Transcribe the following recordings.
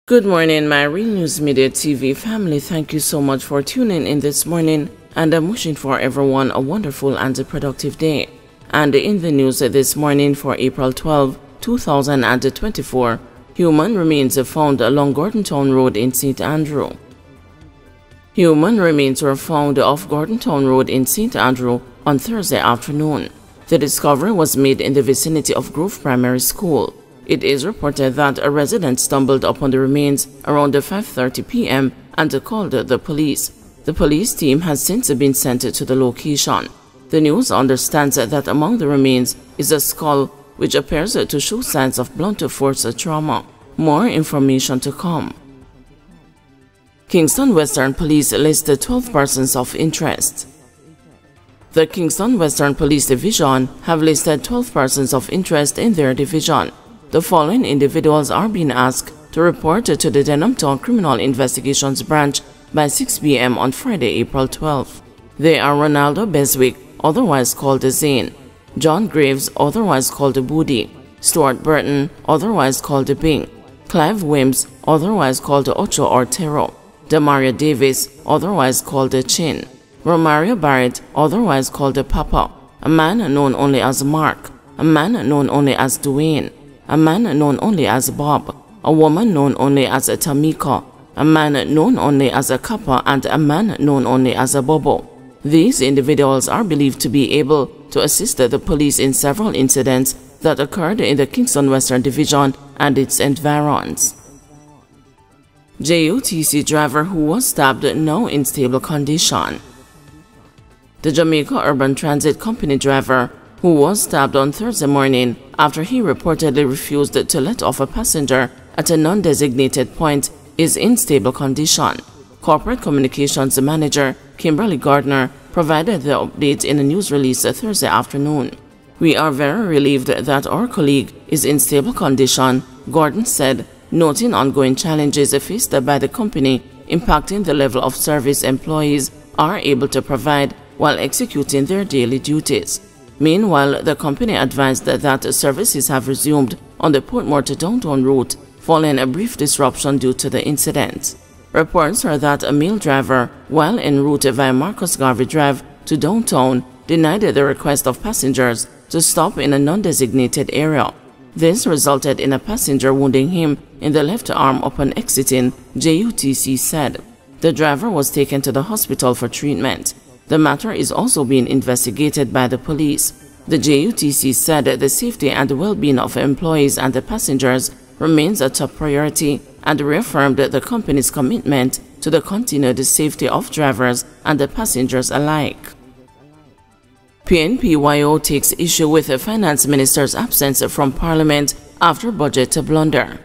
Good morning, my Real News Media TV family. Thank you so much for tuning in this morning, and I'm wishing for everyone a wonderful and a productive day. And in the news this morning for April 12, 2024, human remains found along Gordon Town Road in St. Andrew. Human remains were found off Gordon Town Road in St. Andrew on Thursday afternoon. The discovery was made in the vicinity of Grove Primary School. It is reported that a resident stumbled upon the remains around 5:30 p.m. and called the police. The police team has since been sent to the location. The news understands that among the remains is a skull which appears to show signs of blunt force trauma. More information to come. Kingston Western Police listed 12 persons of interest. The Kingston Western Police Division have listed 12 persons of interest in their division. The following individuals are being asked to report to the Denham Town Criminal Investigations Branch by 6 p.m. on Friday, April 12. They are Ronaldo Beswick, otherwise called Zane; John Graves, otherwise called Booty; Stuart Burton, otherwise called Bing; Clive Wims, otherwise called Ocho or Tero; Demaria Davis, otherwise called Chin; Romario Barrett, otherwise called Papa; a man known only as Mark; a man known only as Dwayne; a man known only as Bob; a woman known only as Tamika; a man known only as a Kappa; and a man known only as a Bobo. These individuals are believed to be able to assist the police in several incidents that occurred in the Kingston Western Division and its environs. JUTC driver who was stabbed now in stable condition. The Jamaica Urban Transit Company driver who was stabbed on Thursday morning after he reportedly refused to let off a passenger at a non-designated point is in stable condition. Corporate Communications Manager Kimberly Gardner provided the update in a news release Thursday afternoon. "We are very relieved that our colleague is in stable condition," Gordon said, noting ongoing challenges faced by the company impacting the level of service employees are able to provide while executing their daily duties. Meanwhile, the company advised that services have resumed on the Portmore to downtown route following a brief disruption due to the incident. Reports are that a male driver, while en route via Marcus Garvey Drive to downtown, denied the request of passengers to stop in a non-designated area. This resulted in a passenger wounding him in the left arm upon exiting, JUTC said. The driver was taken to the hospital for treatment. The matter is also being investigated by the police. The JUTC said the safety and well-being of employees and the passengers remains a top priority and reaffirmed the company's commitment to the continued safety of drivers and the passengers alike. PNPYO takes issue with the finance minister's absence from Parliament after budget blunder.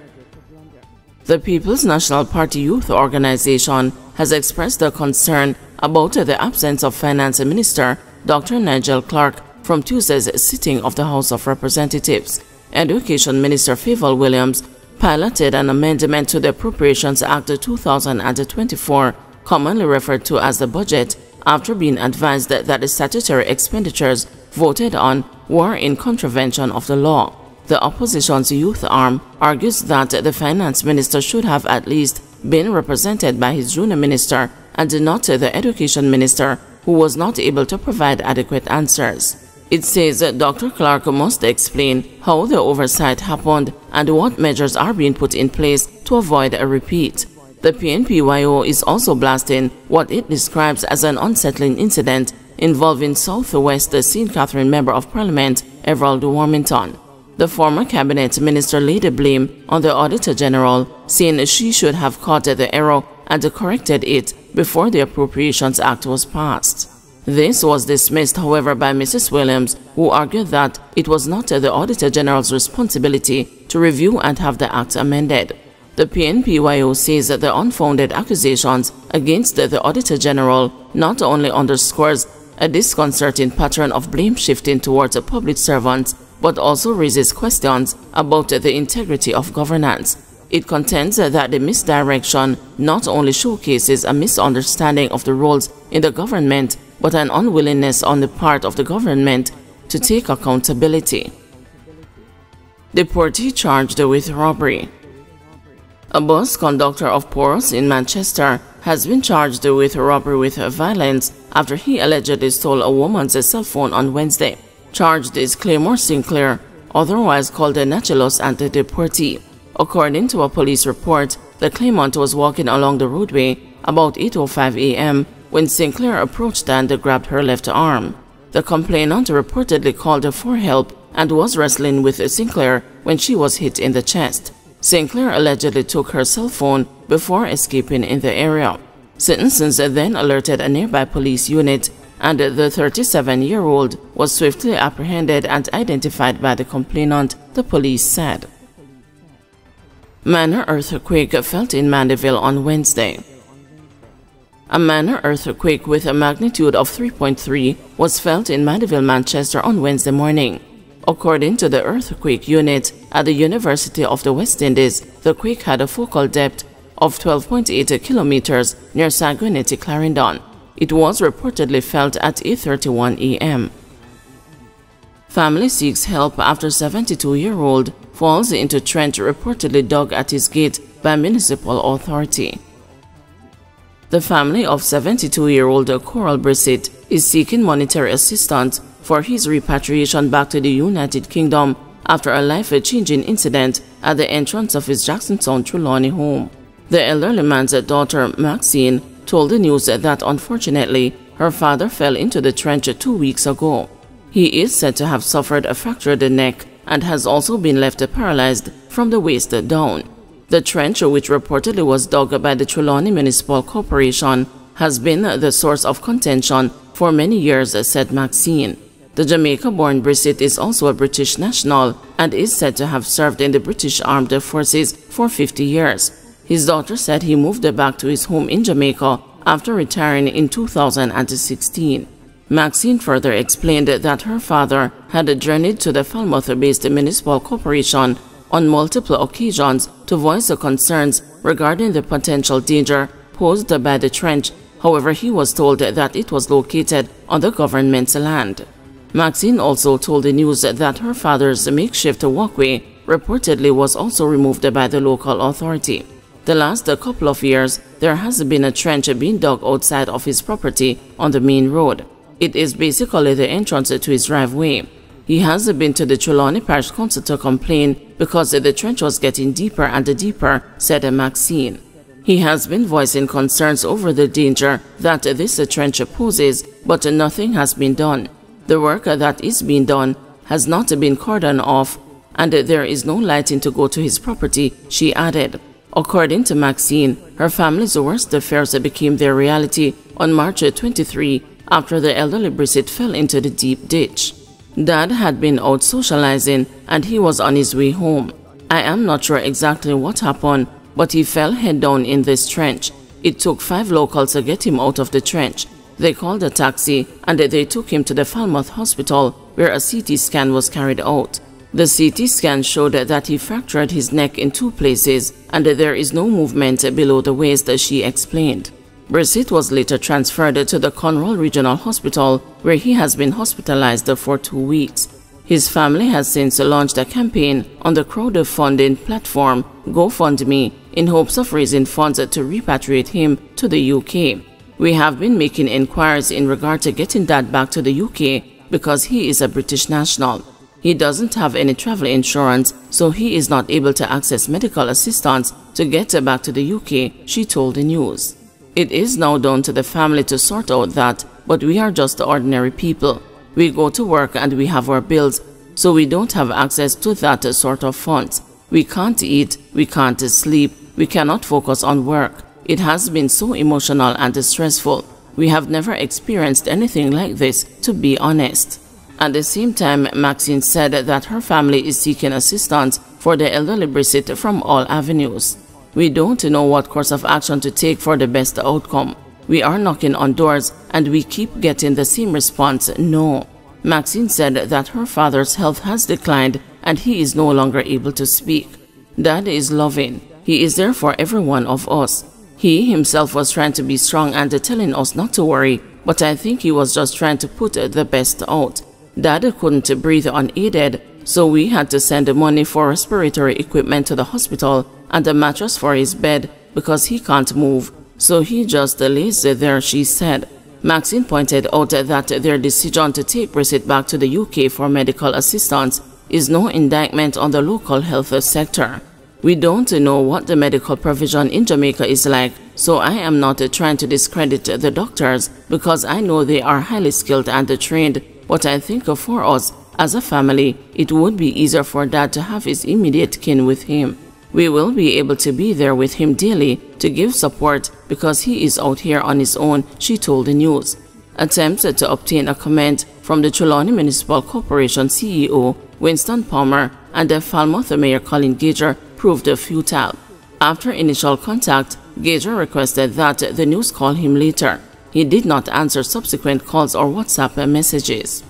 The People's National Party Youth Organization has expressed a concern about the absence of Finance Minister Dr. Nigel Clark from Tuesday's sitting of the House of Representatives. Education Minister Favour Williams piloted an amendment to the Appropriations Act 2024, commonly referred to as the budget, after being advised that the statutory expenditures voted on were in contravention of the law. The opposition's youth arm argues that the Finance Minister should have at least been represented by his junior minister and not the Education Minister, who was not able to provide adequate answers. It says that Dr. Clark must explain how the oversight happened and what measures are being put in place to avoid a repeat. The PNPYO is also blasting what it describes as an unsettling incident involving Southwest St. Catherine Member of Parliament Everald Warmington. The former cabinet minister laid the blame on the Auditor General, saying she should have caught the error and corrected it before the Appropriations Act was passed. This was dismissed, however, by Mrs. Williams, who argued that it was not the Auditor General's responsibility to review and have the Act amended. The PNPYO says that the unfounded accusations against the Auditor General not only underscores a disconcerting pattern of blame shifting towards public servants, but also raises questions about the integrity of governance. It contends that the misdirection not only showcases a misunderstanding of the roles in the government, but an unwillingness on the part of the government to take accountability. Deportee charged with robbery. A bus conductor of Poros in Manchester has been charged with robbery with violence after he allegedly stole a woman's cell phone on Wednesday. Charged is Claymore Sinclair, otherwise called the Nachilos Antideportee. According to a police report, the claimant was walking along the roadway about 8:05 a.m. when Sinclair approached and grabbed her left arm. The complainant reportedly called for help and was wrestling with Sinclair when she was hit in the chest. Sinclair allegedly took her cell phone before escaping in the area. Citizens then alerted a nearby police unit, and the 37-year-old was swiftly apprehended and identified by the complainant, the police said. Minor earthquake felt in Mandeville on Wednesday. A minor earthquake with a magnitude of 3.3 was felt in Mandeville, Manchester on Wednesday morning. According to the earthquake unit at the University of the West Indies, the quake had a focal depth of 12.8 kilometers near Sanguinetti, Clarendon. It was reportedly felt at 8:31 a.m. Family seeks help after 72-year-old falls into trench reportedly dug at his gate by municipal authority. The family of 72-year-old Coral Brissett is seeking monetary assistance for his repatriation back to the United Kingdom after a life-changing incident at the entrance of his Jacksontown Trelawney home. The elderly man's daughter, Maxine, told the news that unfortunately her father fell into the trench 2 weeks ago. He is said to have suffered a fractured neck and has also been left paralyzed from the waist down. The trench, which reportedly was dug by the Trelawney Municipal Corporation, has been the source of contention for many years, said Maxine. The Jamaica-born Brissett is also a British national and is said to have served in the British Armed Forces for 50 years. His daughter said he moved back to his home in Jamaica after retiring in 2016. Maxine further explained that her father had journeyed to the Falmouth-based municipal corporation on multiple occasions to voice concerns regarding the potential danger posed by the trench. However, he was told that it was located on the government's land. Maxine also told the news that her father's makeshift walkway reportedly was also removed by the local authority. The last couple of years, there has been a trench being dug outside of his property on the main road. It is basically the entrance to his driveway. He has been to the Trelawney Parish Council to complain because the trench was getting deeper and deeper, said Maxine. He has been voicing concerns over the danger that this trench poses, but nothing has been done. The work that is being done has not been cordoned off, and there is no lighting to go to his property, she added. According to Maxine, her family's worst fears became their reality on March 23 after the elderly Brissett fell into the deep ditch. Dad had been out socializing and he was on his way home. I am not sure exactly what happened, but he fell head down in this trench. It took 5 locals to get him out of the trench. They called a taxi and they took him to the Falmouth Hospital where a CT scan was carried out. The CT scan showed that he fractured his neck in 2 places and there is no movement below the waist, she explained. Brissett was later transferred to the Conroe Regional Hospital where he has been hospitalized for 2 weeks. His family has since launched a campaign on the crowdfunding platform GoFundMe in hopes of raising funds to repatriate him to the UK. We have been making inquiries in regard to getting Dad back to the UK because he is a British national. He doesn't have any travel insurance, so he is not able to access medical assistance to get back to the UK, she told the news. It is now down to the family to sort out that, but we are just ordinary people. We go to work and we have our bills, so we don't have access to that sort of funds. We can't eat, we can't sleep, we cannot focus on work. It has been so emotional and stressful. We have never experienced anything like this, to be honest. At the same time, Maxine said that her family is seeking assistance for the elderly Brissett from all avenues. We don't know what course of action to take for the best outcome. We are knocking on doors and we keep getting the same response, no. Maxine said that her father's health has declined and he is no longer able to speak. Dad is loving. He is there for every one of us. He himself was trying to be strong and telling us not to worry, but I think he was just trying to put the best out. Dad couldn't breathe unaided so we had to send the money for respiratory equipment to the hospital and a mattress for his bed because he can't move, so he just lays there, she said. Maxine pointed out that their decision to take Brigitte back to the UK for medical assistance is no indictment on the local health sector. We don't know what the medical provision in Jamaica is like, so I am not trying to discredit the doctors because I know they are highly skilled and trained, but I think for us as a family, it would be easier for Dad to have his immediate kin with him. We will be able to be there with him daily to give support because he is out here on his own, she told the news. Attempts to obtain a comment from the Trelawney Municipal Corporation CEO Winston Palmer and the Falmouth Mayor Colin Gager proved futile. After initial contact, Gager requested that the news call him later. He did not answer subsequent calls or WhatsApp messages.